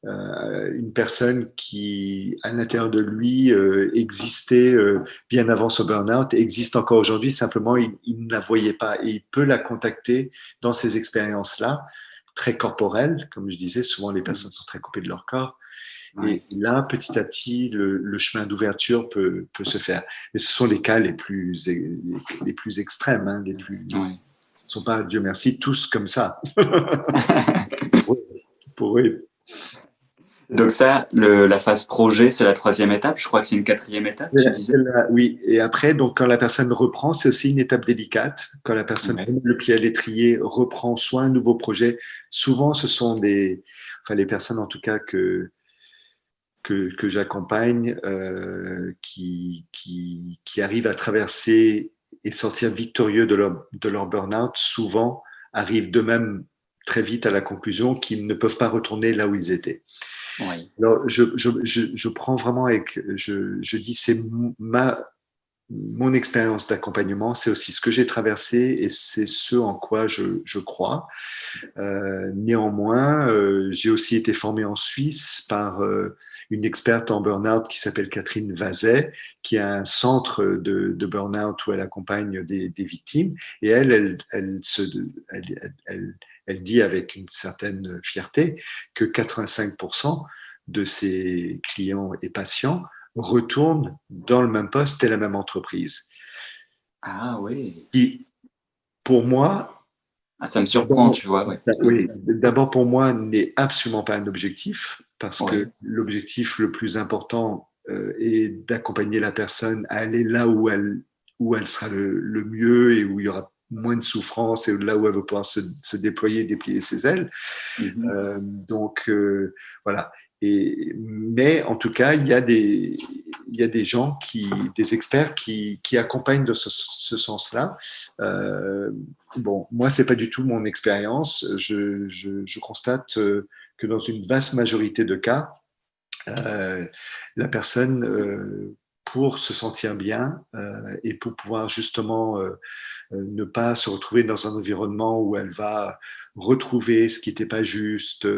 une personne qui, à l'intérieur de lui, existait bien avant ce burn-out, existe encore aujourd'hui, simplement il ne la voyait pas et il peut la contacter dans ces expériences-là, très corporelles, comme je disais, souvent les personnes sont très coupées de leur corps. Ouais. Et là, petit à petit, le chemin d'ouverture peut se faire. Mais ce sont les cas les plus extrêmes, hein, Ouais. ne sont pas, Dieu merci, tous comme ça. Pour eux. Donc ça, la phase projet, c'est la troisième étape. Je crois qu'il y a une quatrième étape, tu disais? Oui, et après, donc, quand la personne reprend, c'est aussi une étape délicate. Quand la personne Ouais. met le pied à l'étrier, reprend soit un nouveau projet, souvent ce sont les personnes en tout cas que j'accompagne qui arrivent à traverser et sortir victorieux de leur burn-out, souvent arrivent d'eux-mêmes très vite à la conclusion qu'ils ne peuvent pas retourner là où ils étaient. Ouais. Alors, je prends vraiment je dis c'est mon expérience d'accompagnement, c'est aussi ce que j'ai traversé et c'est ce en quoi je crois. Néanmoins, j'ai aussi été formé en Suisse par une experte en burn-out qui s'appelle Catherine Vazet, qui a un centre de burn-out où elle accompagne des victimes. Et elle dit avec une certaine fierté que 85% de ses clients et patients retournent dans le même poste et la même entreprise. Ah oui. Qui, pour moi, Ah, ça me surprend, d'abord, tu vois, ouais. oui, d'abord pour moi, n'est absolument pas un objectif, parce que Ouais. l'objectif le plus important est d'accompagner la personne à aller là où elle sera le mieux et où il y aura moins de souffrance et là où elle va pouvoir se déployer, déplier ses ailes. Mhm. Donc voilà. Mais en tout cas, il y a des gens des experts qui accompagnent de ce sens-là. Euh, bon, moi, c'est pas du tout mon expérience. Je constate que dans une vaste majorité de cas, la personne, pour se sentir bien et pour pouvoir justement ne pas se retrouver dans un environnement où elle va retrouver ce qui n'était pas juste,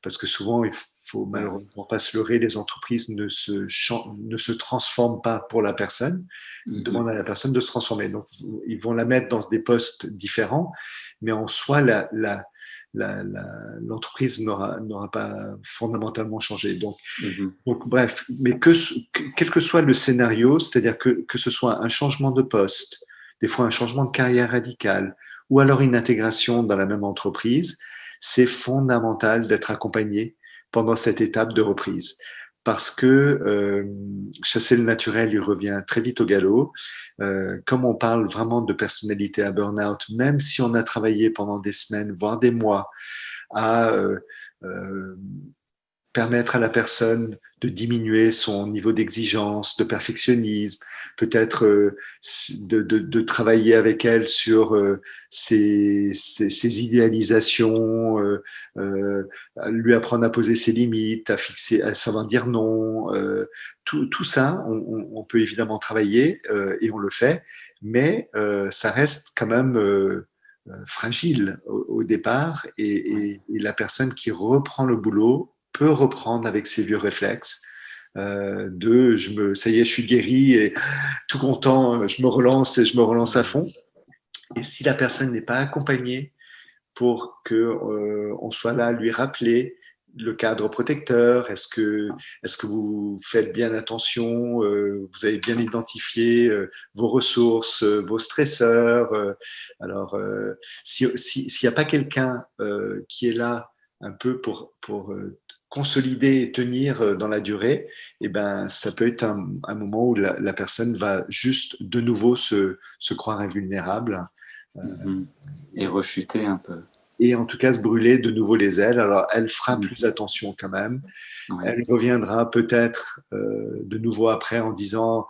parce que souvent, il faut Bah oui. malheureusement pas se leurrer, les entreprises ne se transforment pas pour la personne, ils Mhm. demandent à la personne de se transformer. Donc, ils vont la mettre dans des postes différents, mais en soi, l'entreprise n'aura pas fondamentalement changé. Mhm. Donc, bref, mais quel que soit le scénario, c'est-à-dire que ce soit un changement de poste, des fois un changement de carrière radical, ou alors une intégration dans la même entreprise, c'est fondamental d'être accompagné pendant cette étape de reprise. Parce que chasser le naturel, il revient très vite au galop. Comme on parle vraiment de personnalité à burn-out, même si on a travaillé pendant des semaines, voire des mois, à euh, permettre à la personne de diminuer son niveau d'exigence, de perfectionnisme, peut-être de travailler avec elle sur ses idéalisations, lui apprendre à poser ses limites, à savoir dire non. Tout ça, on peut évidemment travailler et on le fait, mais ça reste quand même fragile au départ Ouais. et la personne qui reprend le boulot peut reprendre avec ses vieux réflexes Ça y est, je suis guéri et tout content, je me relance et je me relance à fond. Et si la personne n'est pas accompagnée pour que on soit là à lui rappeler le cadre protecteur, est-ce que vous faites bien attention, vous avez bien identifié vos ressources, vos stresseurs. S'il n'y a pas quelqu'un qui est là un peu pour consolider et tenir dans la durée, eh ben, ça peut être un moment où la personne va juste de nouveau se croire invulnérable. Et rechuter un peu. Et en tout cas se brûler de nouveau les ailes. Alors, elle fera plus attention quand même. Ouais. Elle reviendra peut-être de nouveau après en disant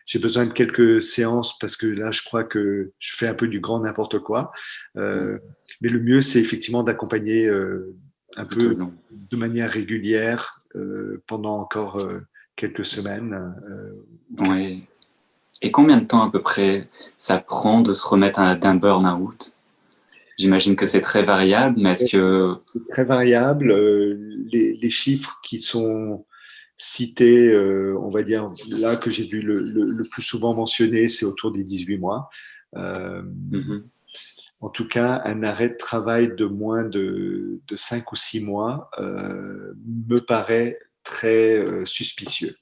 j'ai besoin de quelques séances parce que là, je crois que je fais un peu du grand n'importe quoi. Mais le mieux, c'est effectivement d'accompagner un Tout au peu long. de manière régulière pendant encore quelques semaines. Ouais. Et combien de temps à peu près ça prend de se remettre d'un burn-out? J'imagine que c'est très variable, mais est-ce que... C'est très variable. Les chiffres qui sont cités, on va dire, là que j'ai vu le plus souvent mentionné, c'est autour des 18 mois. En tout cas, un arrêt de travail de moins de 5 ou 6 mois me paraît très suspicieux.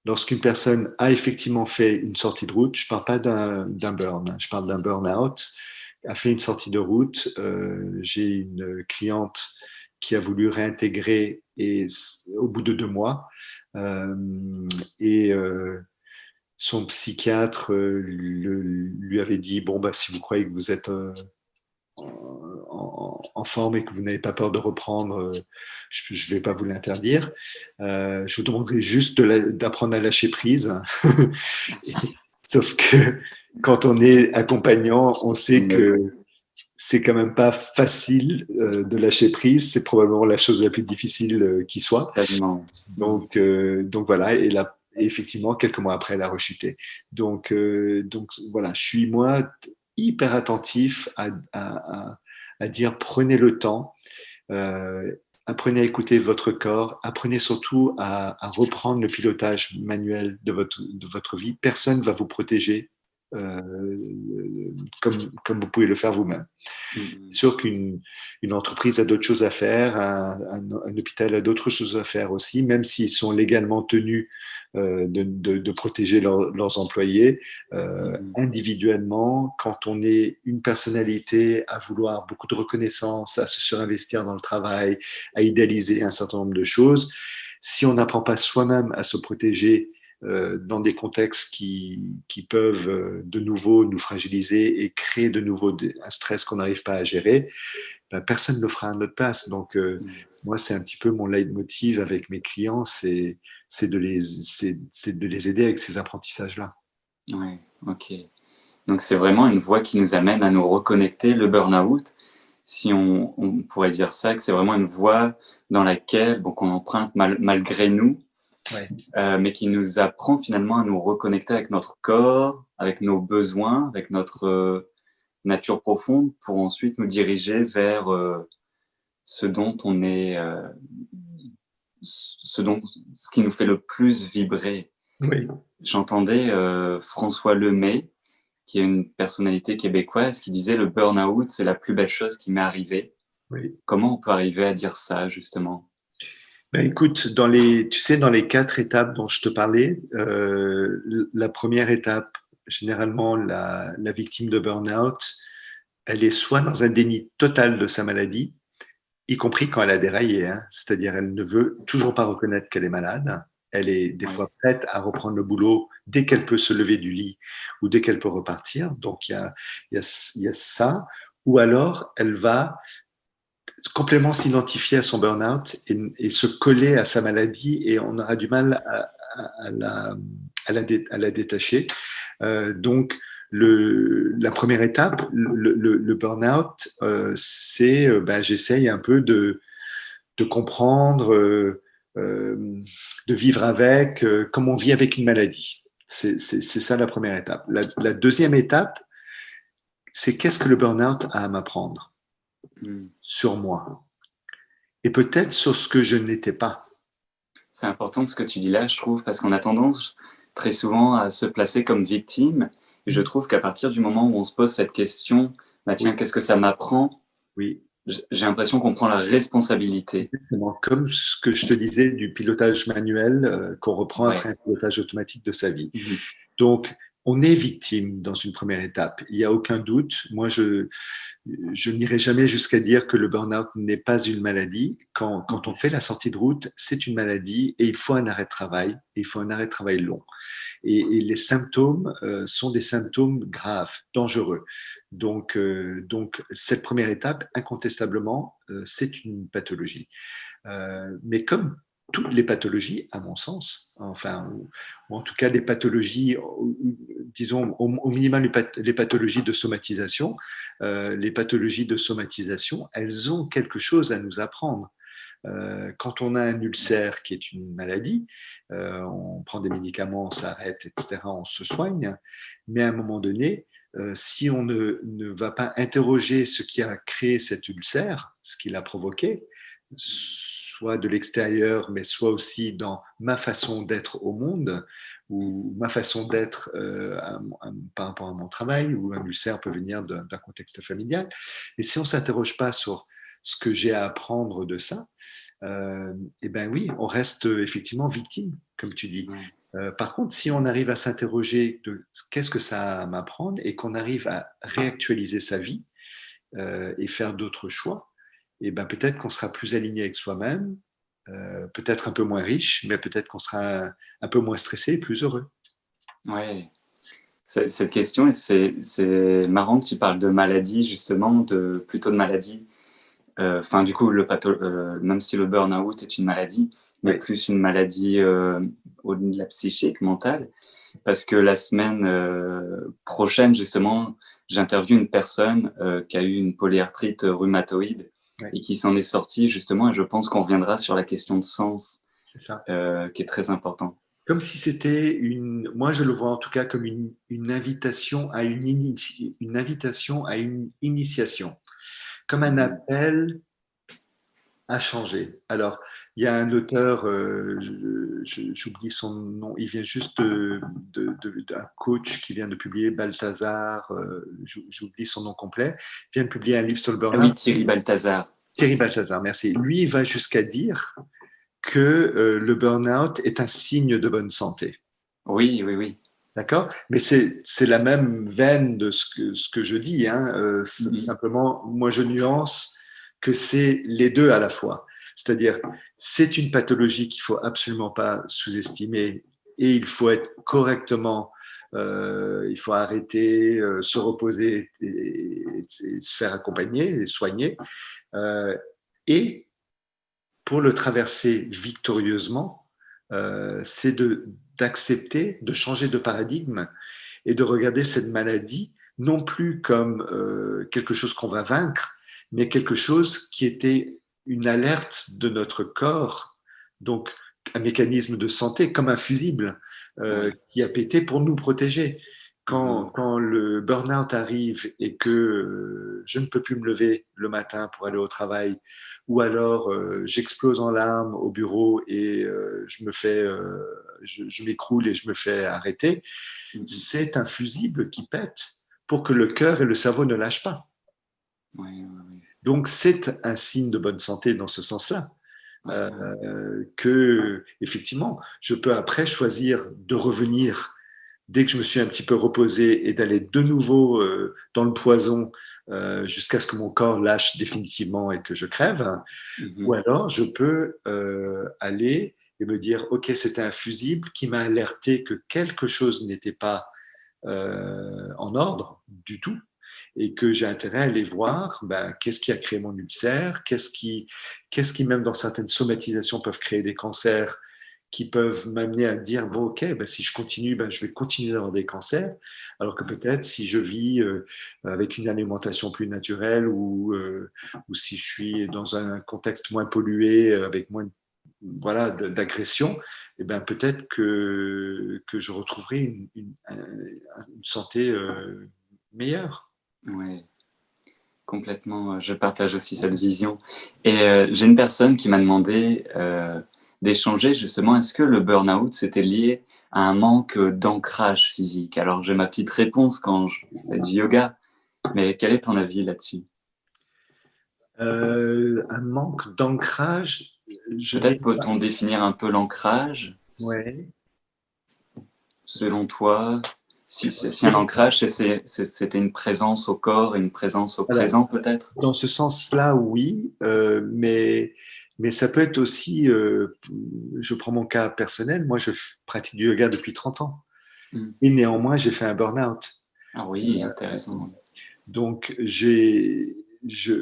Lorsqu'une personne a effectivement fait une sortie de route, je ne parle pas d'un burn, je parle d'un burn-out, a fait une sortie de route. J'ai une cliente qui a voulu réintégrer et, au bout de 2 mois. Euh, et son psychiatre lui avait dit, bon, bah, si vous croyez que vous êtes en forme et que vous n'avez pas peur de reprendre, je ne vais pas vous l'interdire. Je vous demanderai juste d'apprendre à lâcher prise. Sauf que quand on est accompagnant, on sait que c'est quand même pas facile de lâcher prise. C'est probablement la chose la plus difficile qui soit. Donc voilà. Et là, effectivement, quelques mois après, elle a rechuté. Donc voilà, je suis moi hyper attentif à dire prenez le temps, apprenez à écouter votre corps, apprenez surtout à reprendre le pilotage manuel de votre vie. Personne ne va vous protéger comme vous pouvez le faire vous-même. C'est sûr qu'une entreprise a d'autres choses à faire, un hôpital a d'autres choses à faire aussi, même s'ils sont légalement tenus de protéger leurs employés. Individuellement, quand on est une personnalité à vouloir beaucoup de reconnaissance, à se surinvestir dans le travail, à idéaliser un certain nombre de choses, si on n'apprend pas soi-même à se protéger dans des contextes qui peuvent de nouveau nous fragiliser et créer de nouveau un stress qu'on n'arrive pas à gérer, ben, personne ne le fera à notre place. Donc, moi, c'est un petit peu mon leitmotiv avec mes clients, c'est de les aider avec ces apprentissages-là. Ouais, ok. Donc c'est vraiment une voie qui nous amène à nous reconnecter. Le burn-out, si on pourrait dire ça, que c'est vraiment une voie dans laquelle qu'on emprunte malgré nous, mais qui nous apprend finalement à nous reconnecter avec notre corps, avec nos besoins, avec notre nature profonde, pour ensuite nous diriger vers ce dont on est, ce qui nous fait le plus vibrer. Oui. J'entendais François Lemay, qui est une personnalité québécoise, qui disait le burn-out, c'est la plus belle chose qui m'est arrivée. Oui. Comment on peut arriver à dire ça, justement? Ben écoute, dans les 4 étapes dont je te parlais, la première étape, généralement, la victime de burn-out, elle est soit dans un déni total de sa maladie, y compris quand elle a déraillé, hein. C'est-à-dire elle ne veut toujours pas reconnaître qu'elle est malade. Elle est des fois prête à reprendre le boulot dès qu'elle peut se lever du lit ou dès qu'elle peut repartir. Donc il y a ça. Ou alors elle va complètement s'identifier à son burn-out et se coller à sa maladie et on aura du mal à la détacher. Donc, la première étape, le burn-out, c'est j'essaye un peu de comprendre, de vivre avec, comme on vit avec une maladie. C'est ça la première étape. La deuxième étape, c'est qu'est-ce que le burn-out a à m'apprendre sur moi et peut-être sur ce que je n'étais pas. C'est important ce que tu dis là, je trouve, parce qu'on a tendance très souvent à se placer comme victime. Et je trouve qu'à partir du moment où on se pose cette question, bah Oui, tiens, qu'est-ce que ça m'apprend? oui. J'ai l'impression qu'on prend la responsabilité. Exactement. Comme ce que je te disais du pilotage manuel qu'on reprend après Ouais. un pilotage automatique de sa vie. Mhm. Donc, on est victime dans une première étape. Il n'y a aucun doute. Moi, je n'irai jamais jusqu'à dire que le burn-out n'est pas une maladie. Quand on fait la sortie de route, c'est une maladie et il faut un arrêt de travail. Et il faut un arrêt de travail long. Et les symptômes sont des symptômes graves, dangereux. Donc, cette première étape, incontestablement, c'est une pathologie. Mais comme toutes les pathologies, à mon sens, enfin, ou en tout cas des pathologies, disons au minimum les pathologies de somatisation, les pathologies de somatisation, elles ont quelque chose à nous apprendre. Quand on a un ulcère qui est une maladie, on prend des médicaments, on s'arrête, etc., on se soigne, mais à un moment donné, si on ne va pas interroger ce qui a créé cet ulcère, ce qui l'a provoqué, soit de l'extérieur, mais soit aussi dans ma façon d'être au monde ou ma façon d'être par rapport à mon travail, ou un ulcère peut venir d'un contexte familial. Et si on ne s'interroge pas sur ce que j'ai à apprendre de ça, eh ben oui, on reste effectivement victime, comme tu dis. Ouais. Par contre, si on arrive à s'interroger de qu'est-ce que ça a à m'apprendre et qu'on arrive à réactualiser sa vie et faire d'autres choix, et ben peut-être qu'on sera plus aligné avec soi-même, peut-être un peu moins riche, mais peut-être qu'on sera un peu moins stressé et plus heureux. Ouais. Cette question, et c'est marrant que tu parles de maladie, justement, plutôt de maladie. Enfin, du coup, même si le burn-out est une maladie, mais Oui, plus une maladie au-delà de la psychique, mentale, parce que la semaine prochaine, justement, j'interviewe une personne qui a eu une polyarthrite rhumatoïde ouais, et qui s'en est sortie, justement, et je pense qu'on reviendra sur la question de sens, c'est ça. qui est très important. Comme si c'était moi je le vois en tout cas comme une invitation à une invitation à une initiation, comme un Mhm. appel à changer. Alors, il y a un auteur, j'oublie son nom, il vient juste d'un coach qui vient de publier, Balthazar, j'oublie son nom complet, vient de publier un livre sur le Ah oui, burn-out. Thierry Balthazar. Thierry Balthazar, merci. Lui, il va jusqu'à dire que le burn-out est un signe de bonne santé. Oui, oui, oui. D'accord? Mais c'est la même veine de ce que je dis. Hein. Mhm. Simplement, moi, je nuance que c'est les deux à la fois. C'est-à-dire, c'est une pathologie qu'il faut absolument pas sous-estimer et il faut être correctement, il faut arrêter, se reposer et se faire accompagner et soigner. Euh, et pour le traverser victorieusement, c'est d'accepter, de changer de paradigme et de regarder cette maladie non plus comme quelque chose qu'on va vaincre, mais quelque chose qui était une alerte de notre corps, donc un mécanisme de santé comme un fusible Oui. qui a pété pour nous protéger. Mhm. Quand le burn-out arrive et que je ne peux plus me lever le matin pour aller au travail, ou alors j'explose en larmes au bureau et je m'écroule et je me fais arrêter, Mhm. c'est un fusible qui pète pour que le cœur et le cerveau ne lâchent pas. Oui, oui, oui. Donc c'est un signe de bonne santé dans ce sens-là. Ouais, ouais. Que effectivement, je peux après choisir de revenir dès que je me suis un petit peu reposé et d'aller de nouveau dans le poison jusqu'à ce que mon corps lâche définitivement et que je crève. Ou Mhm. alors, je peux aller et me dire, OK, c'était un fusible qui m'a alerté que quelque chose n'était pas en ordre du tout et que j'ai intérêt à aller voir ben, qu'est-ce qui a créé mon ulcère, qu'est-ce qui même dans certaines somatisations peuvent créer des cancers qui peuvent m'amener à dire bon ok ben, si je continue ben, je vais continuer d'avoir des cancers alors que peut-être si je vis avec une alimentation plus naturelle ou si je suis dans un contexte moins pollué avec moins voilà, d'agression, et ben peut-être que je retrouverai une santé meilleure. Ouais, complètement. Je partage aussi cette vision. Et j'ai une personne qui m'a demandé, d'échanger justement, est-ce que le burn-out, c'était lié à un manque d'ancrage physique? Alors j'ai ma petite réponse quand je fais du yoga, mais quel est ton avis là-dessus? Un manque d'ancrage, je Peut-être dirais pas. peut-on définir un peu l'ancrage, Ouais. selon toi? Si un ancrage, c'était une présence au corps et une présence au Alors, présent peut-être? dans ce sens-là, oui, mais ça peut être aussi, je prends mon cas personnel, moi je pratique du yoga depuis 30 ans Hmm. et néanmoins j'ai fait un burn-out. Ah oui, intéressant. Donc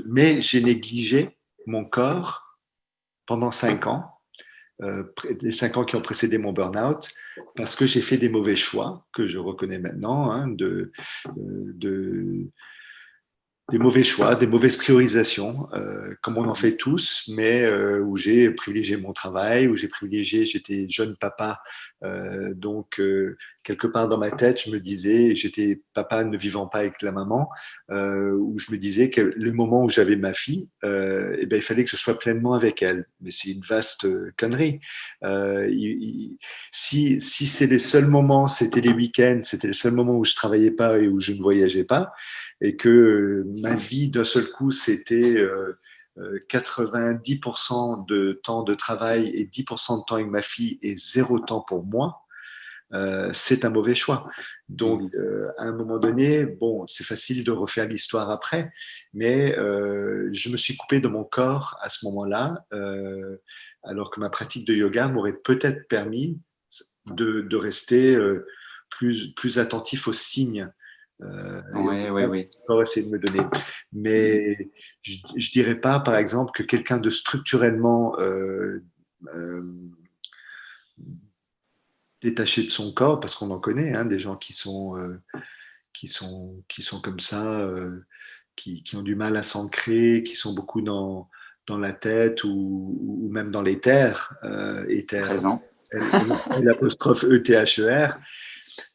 mais j'ai négligé mon corps pendant 5 ans, les 5 ans qui ont précédé mon burn-out, parce que j'ai fait des mauvais choix que je reconnais maintenant, hein, de des mauvais choix, des mauvaises priorisations, comme on en fait tous, mais où j'ai privilégié mon travail, où j'étais jeune papa, donc quelque part dans ma tête, je me disais, j'étais papa ne vivant pas avec la maman, où je me disais que le moment où j'avais ma fille, eh ben, il fallait que je sois pleinement avec elle. Mais c'est une vaste connerie. Si c'est les seuls moments, c'était les week-ends, c'était les seuls moments où je travaillais pas et où je ne voyageais pas, et que ma vie d'un seul coup c'était 90% de temps de travail et 10% de temps avec ma fille et zéro temps pour moi, c'est un mauvais choix. Donc, Mhm. à un moment donné, bon, c'est facile de refaire l'histoire après, mais je me suis coupé de mon corps à ce moment-là, alors que ma pratique de yoga m'aurait peut-être permis de rester plus attentif aux signes et Oui, oui, oui. encore essayer de me donner. Mhm. Mais je dirais pas, par exemple, que quelqu'un de structurellement euh, détaché de son corps, parce qu'on en connaît, hein, des gens qui sont comme ça, qui ont du mal à s'ancrer, qui sont beaucoup dans la tête ou même dans les terres, éther, Présent. l'apostrophe E-T-H-E-R.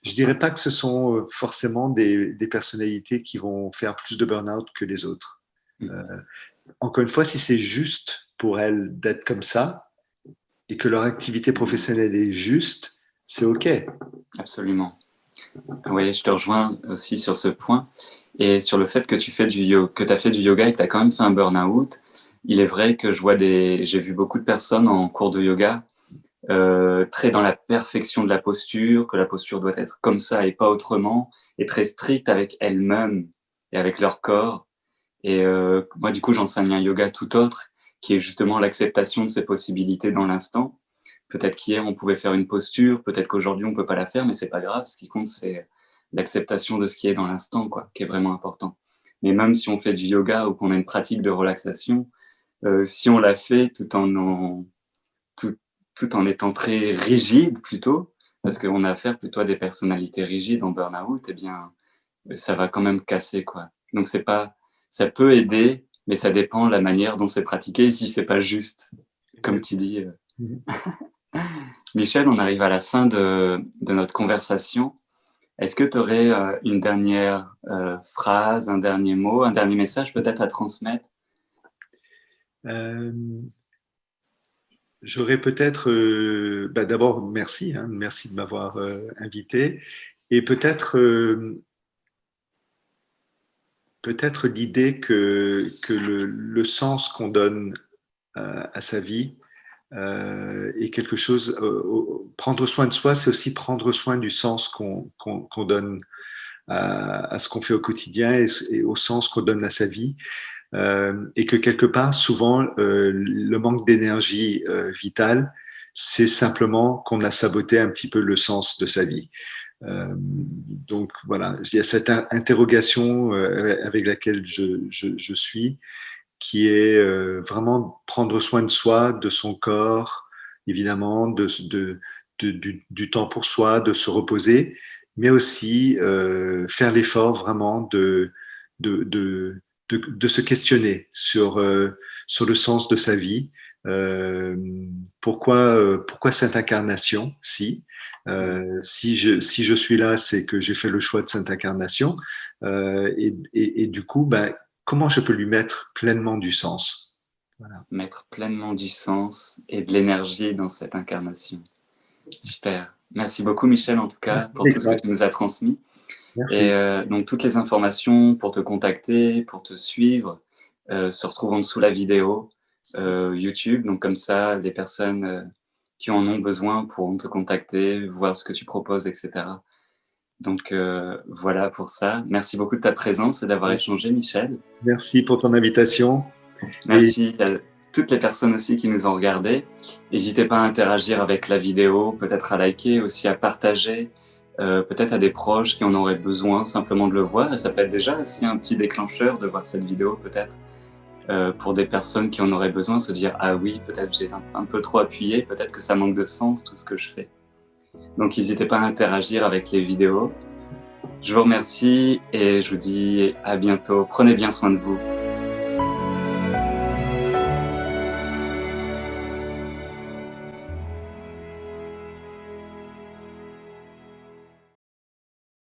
Je dirais pas que ce sont forcément des personnalités qui vont faire plus de burn-out que les autres. Euh, Mhm. Encore une fois, si c'est juste pour elles d'être comme ça et que leur activité professionnelle est juste, c'est OK. Absolument. Oui, je te rejoins aussi sur ce point. Et sur le fait que tu fais que tu as fait du yoga et que tu as quand même fait un burn-out, il est vrai que j'ai vu beaucoup de personnes en cours de yoga très dans la perfection de la posture, que la posture doit être comme ça et pas autrement, et très stricte avec elles-mêmes et avec leur corps. Et moi, du coup, j'enseigne un yoga tout autre, qui est justement l'acceptation de ces possibilités dans l'instant. Peut-être qu'hier, on pouvait faire une posture, peut-être qu'aujourd'hui, on peut pas la faire, mais c'est pas grave. Ce qui compte, c'est l'acceptation de ce qui est dans l'instant, quoi, qui est vraiment important. Mais même si on fait du yoga ou qu'on a une pratique de relaxation, si on la fait tout, tout en étant très rigide plutôt, parce qu'on a affaire plutôt à des personnalités rigides en burn-out, eh bien, ça va quand même casser, quoi. Donc c'est pas, ça peut aider, mais ça dépend de la manière dont c'est pratiqué, et si c'est pas juste, comme Exact. tu dis. Mhm. Michel, on arrive à la fin de notre conversation. Est-ce que tu aurais une dernière phrase, un dernier mot, un dernier message peut-être à transmettre? Euh, J'aurais peut-être, bah, d'abord merci, hein, merci de m'avoir invité, et peut-être l'idée que le sens qu'on donne à sa vie est quelque chose. Prendre soin de soi, c'est aussi prendre soin du sens qu'on donne à ce qu'on fait au quotidien et au sens qu'on donne à sa vie. Et que quelque part, souvent, le manque d'énergie vitale, c'est simplement qu'on a saboté un petit peu le sens de sa vie. Donc voilà, il y a cette interrogation avec laquelle je suis, qui est vraiment prendre soin de soi, de son corps, évidemment, du temps pour soi, de se reposer, mais aussi faire l'effort vraiment de, de, de se questionner sur le sens de sa vie. Euh, pourquoi cette incarnation si je suis là, c'est que j'ai fait le choix de cette incarnation. Et du coup, ben, comment je peux lui mettre pleinement du sens? Voilà. Mettre pleinement du sens et de l'énergie dans cette incarnation. Super. Merci beaucoup Michel en tout cas Merci pour tout ce que Alexandre. tu nous as transmis. Et Merci. donc toutes les informations pour te contacter, pour te suivre, se retrouvent en dessous la vidéo YouTube. Donc comme ça, les personnes qui en ont besoin pourront te contacter, voir ce que tu proposes, etc. Donc voilà pour ça. Merci beaucoup de ta présence et d'avoir échangé, Michel. Merci pour ton invitation. Et Merci à toutes les personnes aussi qui nous ont regardés. N'hésitez pas à interagir avec la vidéo, peut-être à liker, aussi à partager, peut-être à des proches qui en auraient besoin simplement de le voir. Et ça peut être déjà aussi un petit déclencheur de voir cette vidéo, peut-être pour des personnes qui en auraient besoin, se dire « Ah oui, peut-être j'ai un peu trop appuyé, peut-être que ça manque de sens tout ce que je fais ». Donc n'hésitez pas à interagir avec les vidéos. Je vous remercie et je vous dis à bientôt. Prenez bien soin de vous.